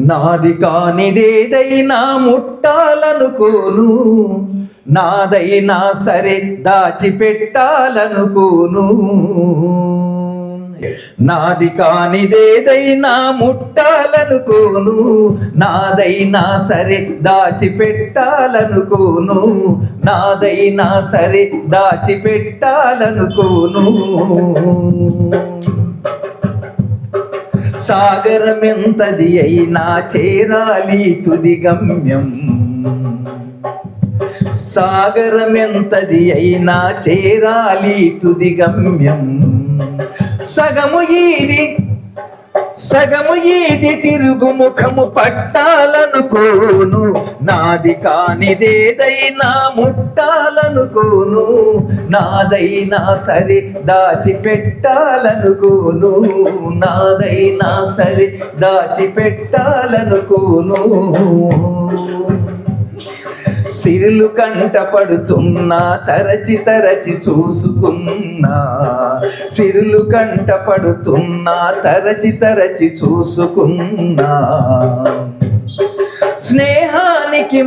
నాది కానిదేదైనా ముట్టాలనుకోను, నాదైనా సరే దాచిపెట్టాలనుకోను. నాది కానిదేదైనా ముట్టాలనుకోను, నాదైనా సరే దాచిపెట్టాలనుకోను. నాదైనా సరే దాచిపెట్టాలనుకోను. సాగరమెంతది అయినా చేరాలి తుది గమ్యం. సాగరమెంతది అయినా చేరాలి తుది గమ్యం. సగము ఈది తిరుగుముఖము పట్టాలనుకోను, నాది కానిదేదైనా ముట్టాలనుకోను. నాదైనా సరే దాచిపెట్టాలనుకోను. నాదైనా సరే దాచిపెట్టాలనుకోను. సిరులు కంట పడుతున్నా తరచి తరచి చూసుకున్నా. సిరులు కంట పడుతున్నా తరచి తరచి చూసుకున్నా. స్నేహానికి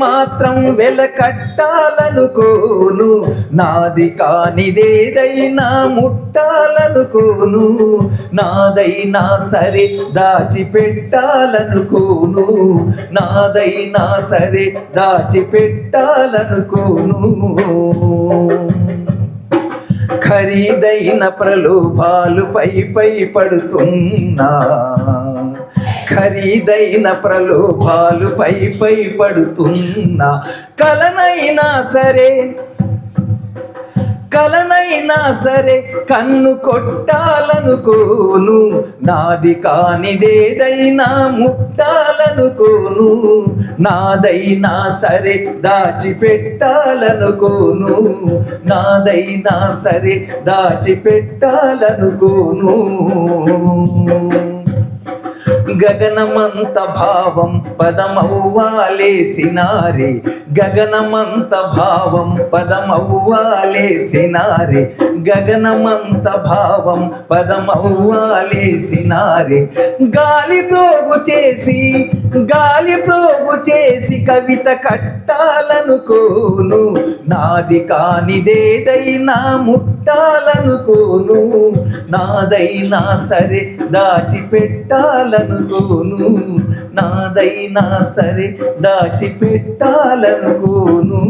మాత్రం వెలకట్టాలనుకోను, నాది కానిదేదైనా ముట్టాలనుకోను. నాదైనా సరే దాచిపెట్టాలనుకోను. నాదైనా సరే దాచిపెట్టాలనుకోను. ఖరీదైన ప్రలోభాలు పై పడుతున్నా. ఖరీదైన ప్రలోభాలు పై పడుతున్నా. కలనైనా సరే కన్ను కొట్టాలనుకోను, నాది కానిదేదైనా ముట్టాలనుకోను. నాదైనా సరే దాచిపెట్టాలనుకోను. నాదైనా సరే దాచిపెట్టాలనుకోను. గగనమంత భావం పదమవ్వాలేసినారే. గగనమంత భావం పదమవ్వాలేసినారే. గగనమంత భావం పదమవ్వాలేసినారే. గాలి ప్రోగు చేసి కవిత కట్టాలనుకోను, నాది కానిదేదైనా ముట్టాలనుకోను. నాదైనా సరే దాచిపెట్టాలనుకోను. నాదైనా సరే దాచిపెట్టాలనుకోను.